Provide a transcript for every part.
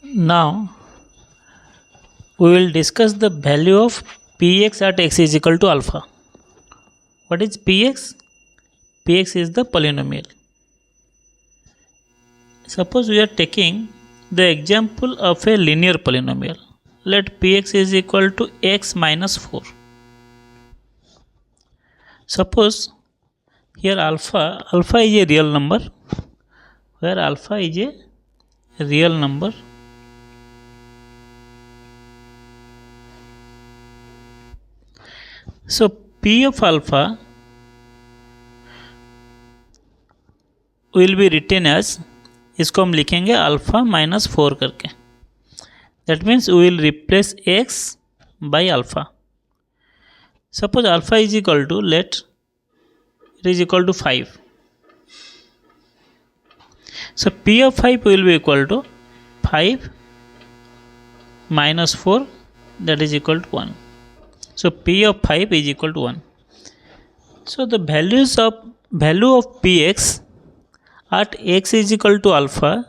Now we will discuss the value of px at x is equal to alpha. What is px? Px is the polynomial. Suppose we are taking the example of a linear polynomial. Let px is equal to x minus 4. Suppose here alpha is a real number, where alpha is a real number. So p of alpha will be written as, इसको हम लिखेंगे alpha minus 4 करके. That means we will replace x by alpha. Suppose alpha is equal to, let it is equal to 5. So p of 5 will be equal to 5 minus 4, that is equal to 1. So p of 5 is equal to 1. So the value of px at x is equal to alpha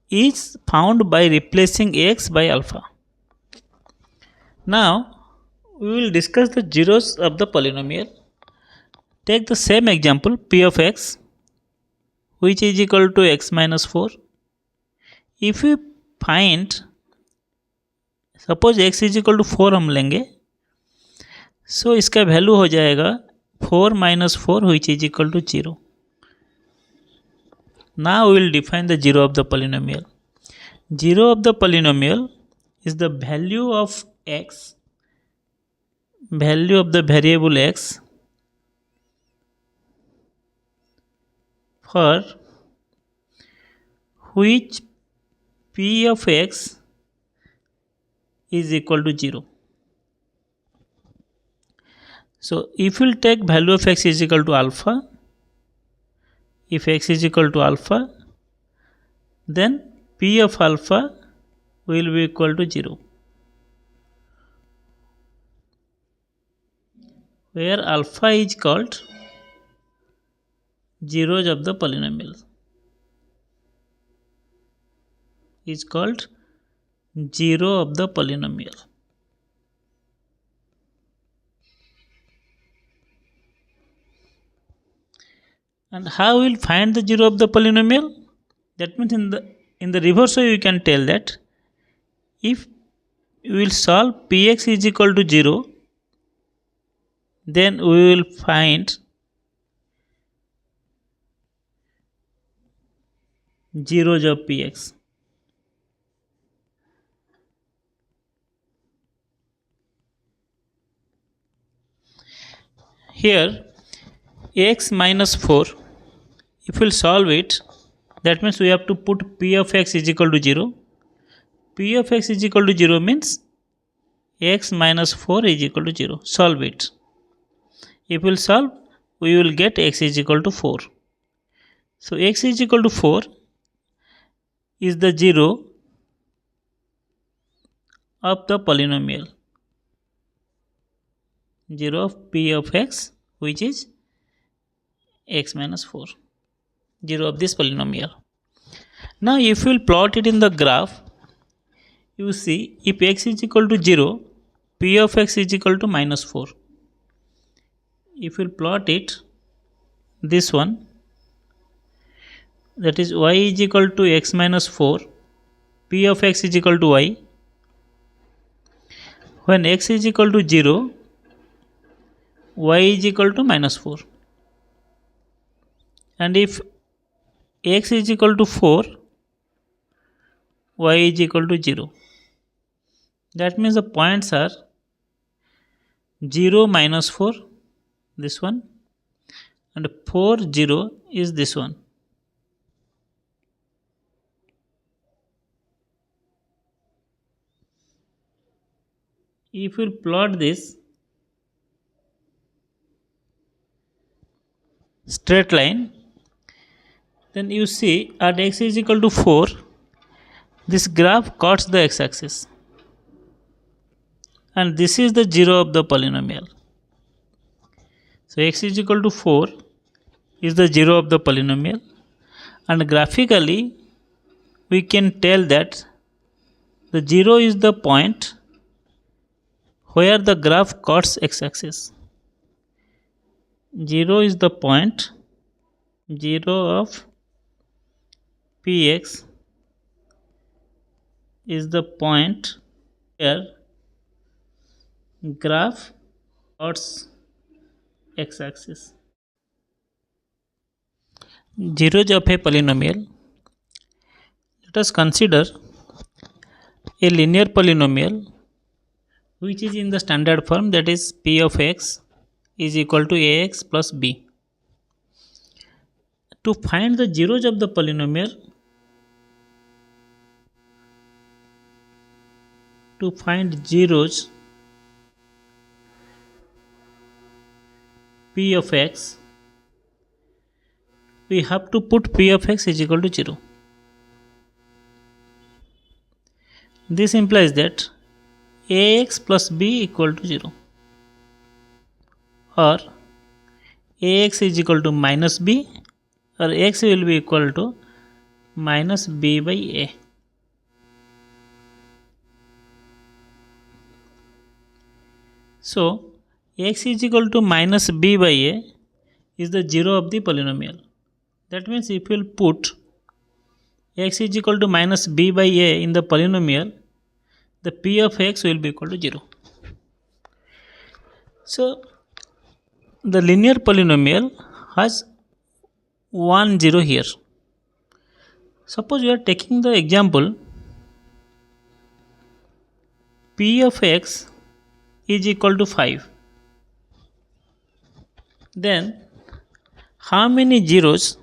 is found by replacing x by alpha. Now we will discuss the zeros of the polynomial. Take the same example, p of x, which is equal to x minus 4. If we find, suppose x is equal to 4 हम लेंगे, so इसका value हो जाएगा 4 minus 4 which is equal to 0. Now we will define the zero of the polynomial. Zero of the polynomial is the value of x, value of the variable x for which p of x is equal to 0. So if we will take value of x is equal to alpha, if x is equal to alpha, then p of alpha will be equal to 0, where alpha is called zeros of the polynomial, is called zero of the polynomial. And how we will find the zero of the polynomial? That means in the reverse way you can tell that if we will solve px is equal to 0, then we will find zeros of px. Here x minus 4, if we will solve it, that means we have to put p of x is equal to 0. P of x is equal to 0 means x minus 4 is equal to 0. Solve it. If we will solve, we will get x is equal to 4. So x is equal to 4 is the zero of the polynomial, zero of p of x, which is x minus 4, zero of this polynomial. Now if we will plot it in the graph, you see if x is equal to 0, p of x is equal to minus 4. If we will plot it, this one, that is y is equal to x minus 4, p of x is equal to y. When x is equal to 0, y is equal to minus 4. And if x is equal to 4, y is equal to 0. That means the points are 0, minus 4, this one, and 4, 0 is this one. If we plot this straight line, then you see at x is equal to 4, this graph cuts the x-axis, and this is the zero of the polynomial. So x is equal to 4 is the zero of the polynomial, and graphically we can tell that the 0 is the point where the graph cuts x-axis. 0 is the point, 0 of px is the point where graph cuts x-axis. Zeros of a polynomial. Let us consider a linear polynomial which is in the standard form, that is p of x is equal to ax plus b. To find the zeros of the polynomial, to find zeros p of x, we have to put p of x is equal to 0. This implies that ax plus b equal to 0, or ax is equal to minus b, or x will be equal to minus b by a. So x is equal to minus b by a is the 0 of the polynomial. That means if we will put x is equal to minus b by a in the polynomial, the p of x will be equal to 0. So the linear polynomial has 1 0 here. Suppose we are taking the example p of x is equal to 5. Then how many zeros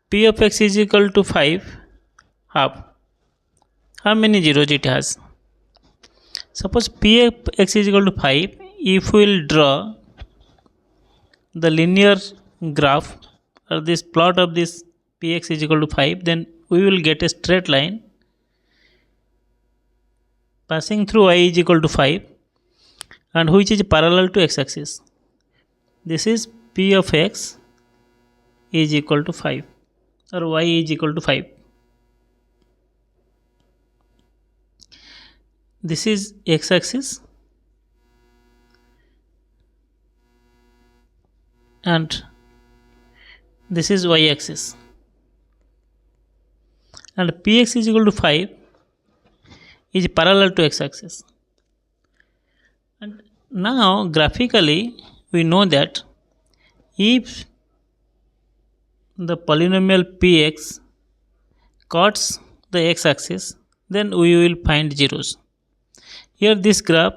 p of x is equal to 5 have? How many zeros it has? Suppose p of x is equal to 5. If we will draw the linear graph or this plot of this px is equal to 5, then we will get a straight line passing through y is equal to 5 and which is parallel to x-axis. This is p of x is equal to 5 or y is equal to 5. This is x-axis and this is y-axis, and px is equal to 5 is parallel to x-axis. And now graphically we know that if the polynomial px cuts the x-axis, then we will find zeros. Here this graph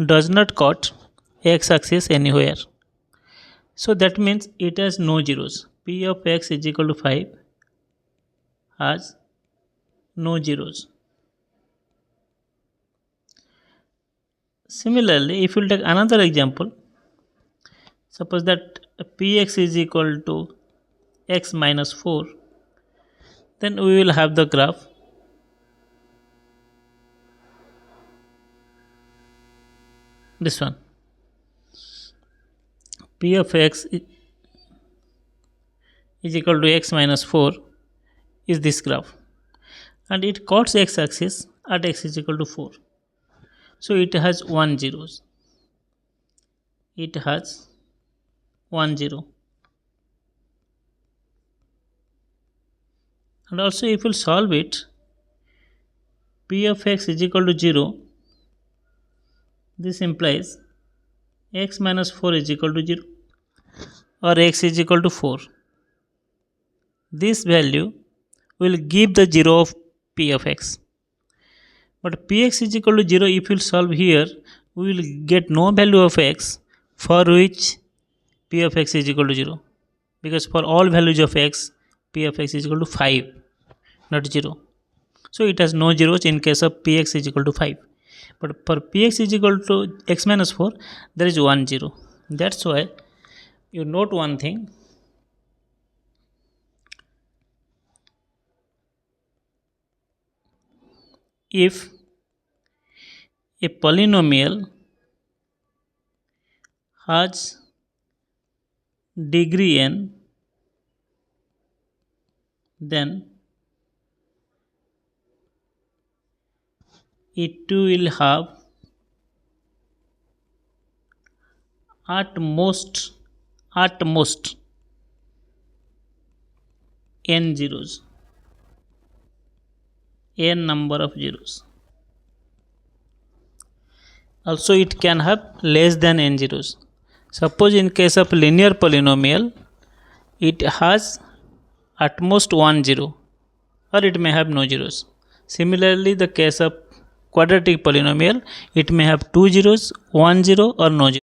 does not cut x-axis anywhere, so that means it has no zeros. P of x is equal to 5 has no zeros. Similarly, if you take another example, suppose that px is equal to x minus 4, then we will have the graph this one. P of x is equal to x minus 4 is this graph, and it cuts x-axis at x is equal to 4. So it has 1 zeros. It has 1 0. And also if we solve it, p of x is equal to 0, this implies x minus 4 is equal to 0 or x is equal to 4. This value will give the 0 of p of x. But px is equal to 0, if we will solve here, we will get no value of x for which p of x is equal to 0. Because for all values of x, p of x is equal to 5, not 0. So it has no zeros in case of px is equal to 5. But for px is equal to x minus 4, there is 1 0. That's why you note one thing. If a polynomial has degree n, then it will have at most n zeros, n number of zeros. Also it can have less than n zeros. Suppose in case of linear polynomial, it has at most 1 zero, or it may have no zeros. Similarly, the case of quadratic polynomial, it may have 2 zeros, 1 zero, or no zero.